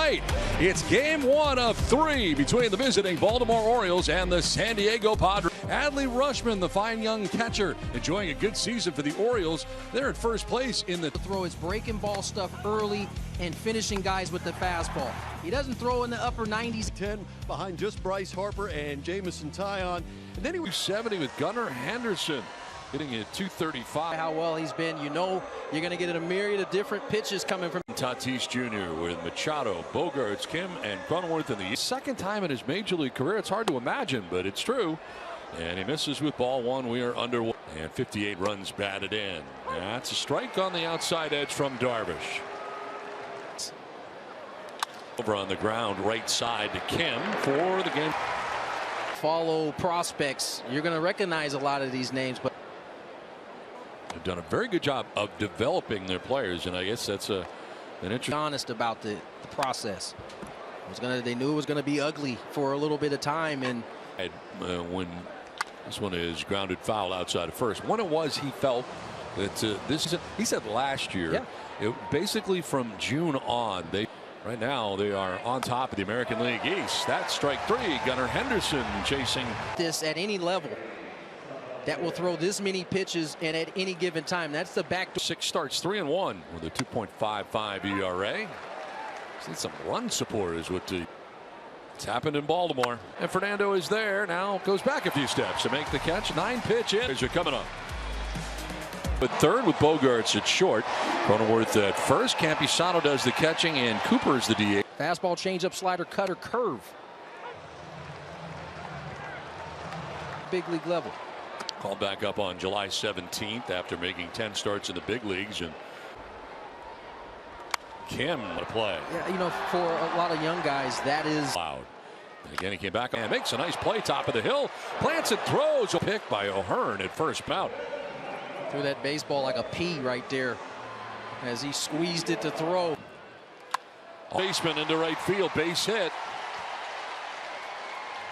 tonight. It's game 1 of 3 between the visiting Baltimore Orioles and the San Diego Padres. Adley Rutschman, the fine young catcher, enjoying a good season for the Orioles. They're at first place in the throw his breaking ball stuff early and finishing guys with the fastball. He doesn't throw in the upper 90s. 10 behind just Bryce Harper and Jamison Tyon. And then he was 70 with Gunnar Henderson, hitting at 235. How well he's been, you know, you're going to get a myriad of different pitches coming from Tatis Jr. with Machado, Bogaerts, Kim, and Cronenworth in the second time in his major league career. It's hard to imagine, but it's true. And he misses with ball 1. We are underway. And 58 runs batted in. That's a strike on the outside edge from Darvish. Over on the ground, right side to Kim for the game. Follow prospects. You're going to recognize a lot of these names, but they've done a very good job of developing their players, and I guess that's an interesting. Honest about the process. They knew it was going to be ugly for a little bit of time, and when this one is grounded foul outside of first. When it was, he felt that this is. He said last year, basically from June on, right now they are on top of the American League East. That's strike 3. Gunnar Henderson chasing this at any level that will throw this many pitches and at any given time. That's the back. 6 starts, 3-1 with a 2.55 ERA. Seen some run support is what it's happened in Baltimore. And Fernando is there now, goes back a few steps to make the catch. 9 pitch in. Are coming up. But third with Bogaerts at short. Cronenworth at first. Campisano does the catching, and Cooper is the DH. Fastball, changeup, slider, cutter, curve. Big league level. Called back up on July 17th after making 10 starts in the big leagues. And Kim to play. Yeah, you know, for a lot of young guys, that is loud. And again, he came back and makes a nice play, top of the hill. Plants and throws. A pick by O'Hearn at first mount. Threw that baseball like a pea right there as he squeezed it to throw. Baseman into right field, base hit.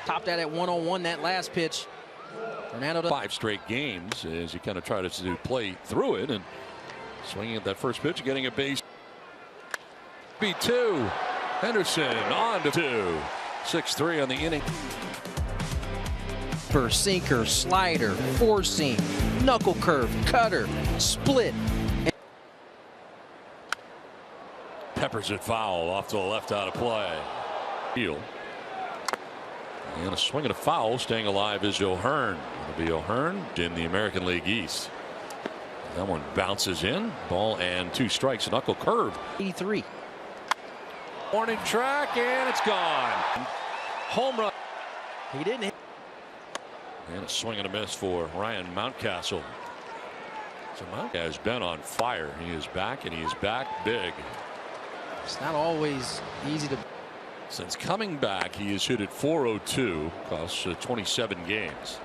Topped that at 1-on-1 that last pitch. Fernando 5 straight games as he kind of tried to play through it and swinging at that first pitch, getting a base. B2. Henderson on to 2. 6-3 on the inning. For sinker, slider, four seam, knuckle curve, cutter, split. Peppers it foul off to the left out of play. Heel. And a swing and a foul. Staying alive is O'Hearn. It'll be O'Hearn in the American League East. That one bounces in. Ball and 2 strikes. Knuckle curve. 83. Warning track, and it's gone. Home run. He didn't hit. And a swing and a miss for Ryan Mountcastle. So Mount has been on fire. He is back, and he is back big. It's not always easy to. Since coming back, he has hit at .402 across 27 games.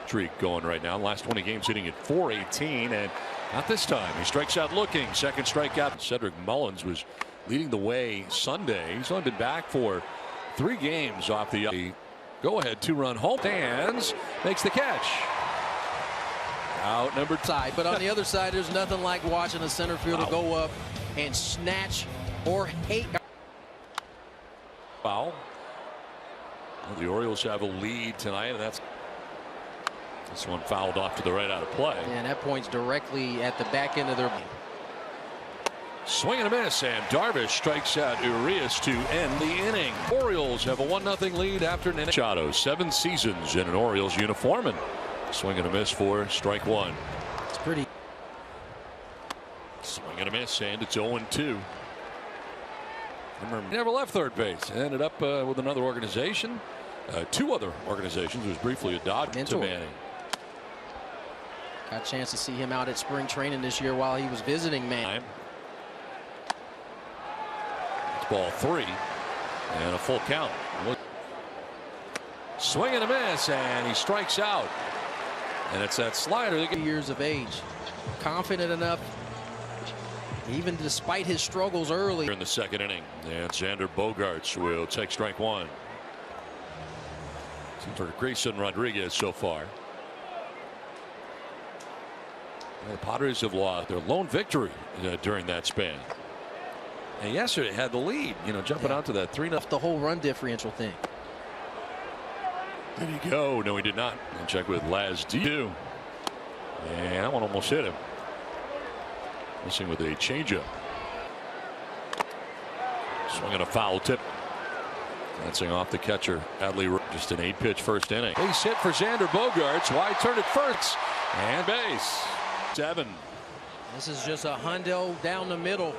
Streak going right now. Last 20 games hitting at .418, and not this time. He strikes out looking. Second strikeout. Cedric Mullins was leading the way Sunday. He's only been back for 3 games off the go-ahead 2-run home. Stands, makes the catch. Out number side, but on the other side, there's nothing like watching a center fielder go up and snatch or hate. Foul. Well, the Orioles have a lead tonight, and that's this one fouled off to the right out of play. And that points directly at the back end of their. Swing and a miss, and Darvish strikes out Urias to end the inning. Orioles have a 1-0 lead after an inning. Machado, 7 seasons in an Orioles uniform, and swing and a miss for strike 1. It's pretty. Swing and a miss, and it's 0-2. He never left third base. Ended up with another organization. 2 other organizations. He was briefly a Dodger to Manning. Got a chance to see him out at spring training this year while he was visiting Manning. It's ball 3 and a full count. Swing and a miss, and he strikes out. And it's that slider. Years of age, confident enough, even despite his struggles early. In the second inning, and Xander Bogaerts will take strike 1. Seems like Grayson Rodriguez so far. The Padres have lost their lone victory during that span. And yesterday had the lead, jumping out to that 3-0. The whole run differential thing. Did he go? No, he did not. And check with Laz D. And that one almost hit him. Missing with a changeup. Swinging a foul tip. Glancing off the catcher. Adley, just an 8-pitch first inning. Base hit for Xander Bogaerts. Wide turn at first. And base. 7. This is just a hundo down the middle.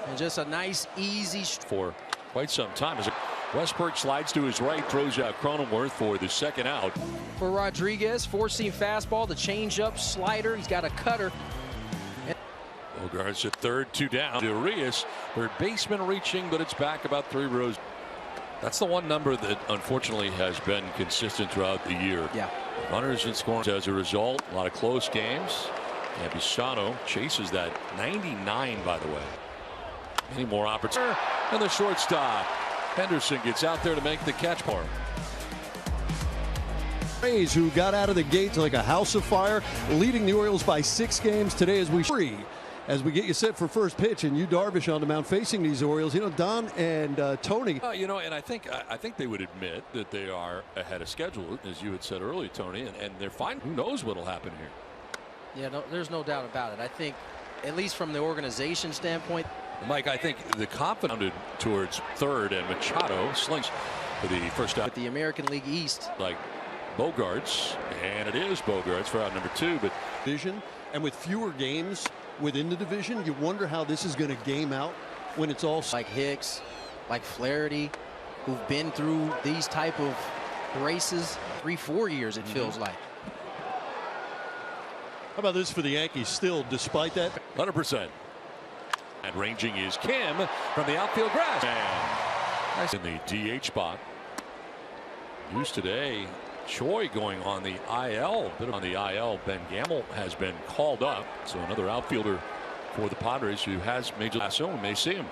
And just a nice, easy. For quite some time. As Westberg slides to his right, throws out Cronenworth for the second out. For Rodriguez, 4-seam fastball, the changeup, slider. He's got a cutter. Bogaerts at third, 2 down. Urias, third baseman reaching, but it's back about 3 rows. That's the one number that unfortunately has been consistent throughout the year. Yeah. Runners in scoring as a result. A lot of close games. And Bisano chases that 99, by the way. Many more opportunities. And the shortstop. Henderson gets out there to make the catch bar. Rays, who got out of the gates like a house of fire, leading the Orioles by 6 games today as we get you set for first pitch, and Yu Darvish on the mound facing these Orioles. Don and Tony. And I think they would admit that they are ahead of schedule, as you had said earlier, Tony, and they're fine. Who knows what'll happen here? Yeah, no, there's no doubt about it. I think, at least from the organization standpoint. Mike, I think the confidence towards third, and Machado slings for the first out. With the American League East. Like Bogaerts, and it is Bogaerts for out number 2. But division, and with fewer games within the division, you wonder how this is going to game out when it's all. Like Hicks, like Flaherty, who've been through these type of races 3-4 years, it feels like. How about this for the Yankees still, despite that? 100%. And ranging is Kim from the outfield grass. And in the DH spot. News today, Choi going on the IL. On the IL, Ben Gamble has been called up. So another outfielder for the Padres who has Major Lasso, and may see him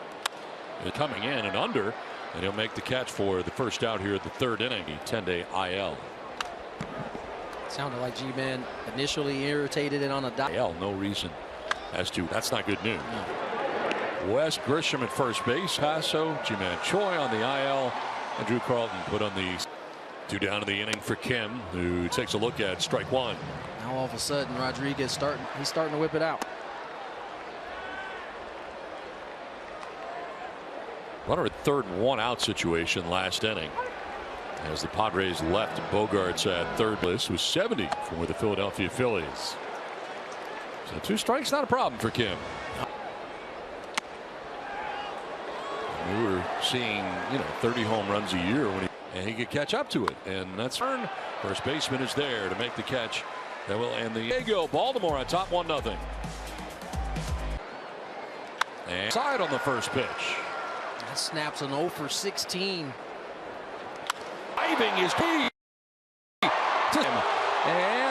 coming in and under. And he'll make the catch for the first out here at the 3rd inning. 10-day IL. Sounded like G-Man initially irritated it on a IL. No reason as to that's not good news. No. West Grisham at first base. Hasso, G-Man Choi on the IL, and Drew Carlton put on the 2 down in the inning for Kim, who takes a look at strike 1. Now all of a sudden Rodriguez he's starting to whip it out. Runner at third, 1 out situation last inning. As the Padres left Bogaerts at third. This was 70 for the Philadelphia Phillies. So 2 strikes, not a problem for Kim. We were seeing 30 home runs a year and he could catch up to it, and that's turn. First baseman is there to make the catch that will end the. There you go, Baltimore on top 1-0. And side on the first pitch. That snaps an 0 for 16. Diving is key to him. And